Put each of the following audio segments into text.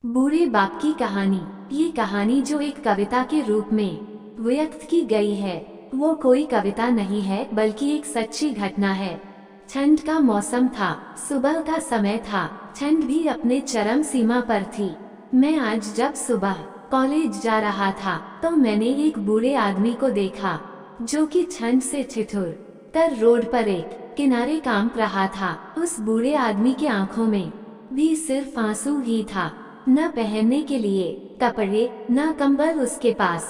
बूढ़े बाप की कहानी। ये कहानी जो एक कविता के रूप में व्यक्त की गई है वो कोई कविता नहीं है बल्कि एक सच्ची घटना है। ठंड का मौसम था, सुबह का समय था, ठंड भी अपने चरम सीमा पर थी। मैं आज जब सुबह कॉलेज जा रहा था तो मैंने एक बूढ़े आदमी को देखा जो कि ठंड से ठिठुर कर रोड पर एक किनारे कांप रहा था। उस बूढ़े आदमी की आंखों में भी सिर्फ आंसू ही था, न पहनने के लिए कपड़े न कंबल, उसके पास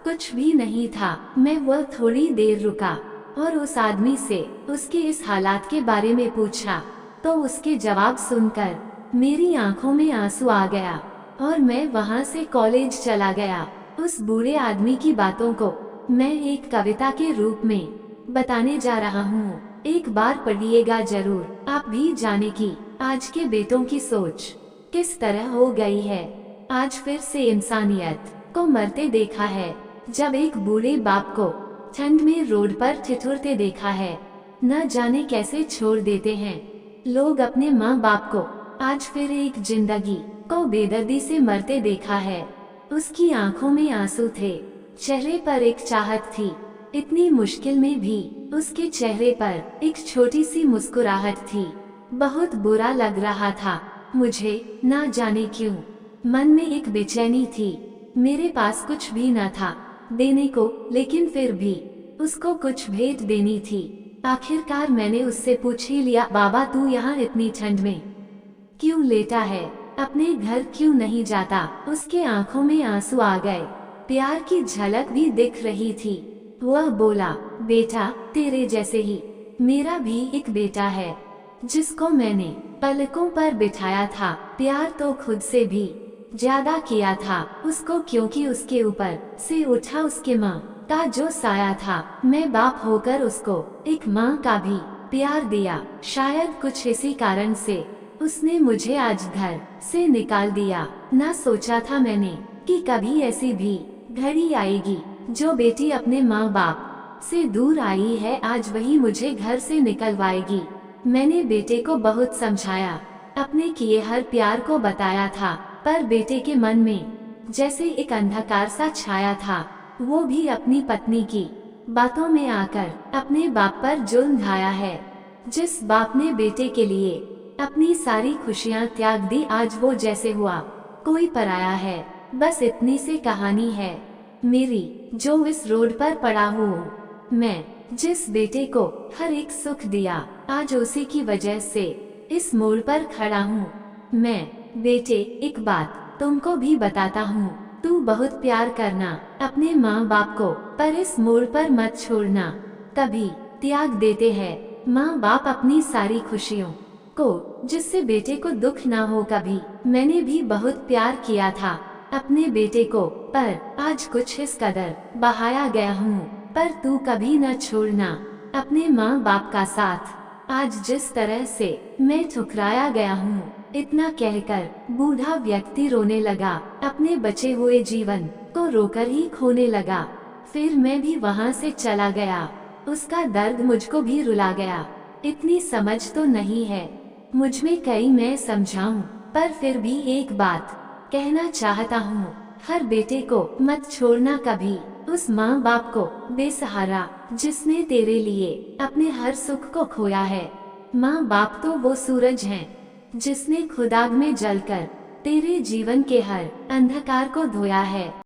कुछ भी नहीं था। मैं वह थोड़ी देर रुका और उस आदमी से उसके इस हालात के बारे में पूछा तो उसके जवाब सुनकर मेरी आंखों में आंसू आ गया और मैं वहां से कॉलेज चला गया। उस बूढ़े आदमी की बातों को मैं एक कविता के रूप में बताने जा रहा हूँ। एक बार पढ़िएगा जरूर, आप भी जाने की आज के बेटों की सोच किस तरह हो गई है। आज फिर से इंसानियत को मरते देखा है जब एक बूढ़े बाप को ठंड में रोड पर ठिठुरते देखा है। न जाने कैसे छोड़ देते हैं लोग अपने माँ बाप को। आज फिर एक जिंदगी को बेदर्दी से मरते देखा है। उसकी आंखों में आंसू थे, चेहरे पर एक चाहत थी, इतनी मुश्किल में भी उसके चेहरे पर एक छोटी सी मुस्कुराहट थी। बहुत बुरा लग रहा था मुझे, ना जाने क्यों मन में एक बेचैनी थी। मेरे पास कुछ भी न था देने को, लेकिन फिर भी उसको कुछ भेंट देनी थी। आखिरकार मैंने उससे पूछ ही लिया, बाबा तू यहाँ इतनी ठंड में क्यों लेटा है, अपने घर क्यों नहीं जाता। उसके आंखों में आंसू आ गए, प्यार की झलक भी दिख रही थी। वह बोला, बेटा तेरे जैसे ही मेरा भी एक बेटा है जिसको मैंने पलकों पर बिठाया था। प्यार तो खुद से भी ज्यादा किया था उसको, क्योंकि उसके ऊपर से उठा उसके माँ का जो साया था। मैं बाप होकर उसको एक माँ का भी प्यार दिया। शायद कुछ इसी कारण से उसने मुझे आज घर से निकाल दिया। ना सोचा था मैंने कि कभी ऐसी भी घड़ी आएगी जो बेटी अपने माँ बाप से दूर आई है, आज वही मुझे घर से निकलवाएगी। मैंने बेटे को बहुत समझाया, अपने किए हर प्यार को बताया था, पर बेटे के मन में जैसे एक अंधकार सा छाया था। वो भी अपनी पत्नी की बातों में आकर अपने बाप पर जुल्म ढाया है। जिस बाप ने बेटे के लिए अपनी सारी खुशियां त्याग दी, आज वो जैसे हुआ कोई पराया है। बस इतनी सी कहानी है मेरी जो इस रोड पर पड़ा हूँ। मैं जिस बेटे को हर एक सुख दिया, आज उसी की वजह से इस मोड़ पर खड़ा हूँ। मैं बेटे एक बात तुमको भी बताता हूँ, तू बहुत प्यार करना अपने माँ बाप को, पर इस मोड़ पर मत छोड़ना। कभी त्याग देते हैं माँ बाप अपनी सारी खुशियों को जिससे बेटे को दुख ना हो। कभी मैंने भी बहुत प्यार किया था अपने बेटे को, पर आज कुछ इस कदर बहाया गया हूँ। पर तू कभी न छोड़ना अपने माँ बाप का साथ। आज जिस तरह से मैं ठुकराया गया हूँ, इतना कहकर बूढ़ा व्यक्ति रोने लगा, अपने बचे हुए जीवन को रोकर ही खोने लगा। फिर मैं भी वहाँ से चला गया, उसका दर्द मुझको भी रुला गया। इतनी समझ तो नहीं है मुझ में कई, मैं समझाऊं, पर फिर भी एक बात कहना चाहता हूँ, हर बेटे को मत छोड़ना कभी उस माँ बाप को बेसहारा जिसने तेरे लिए अपने हर सुख को खोया है। माँ बाप तो वो सूरज हैं जिसने खुद आग में जलकर तेरे जीवन के हर अंधकार को धोया है।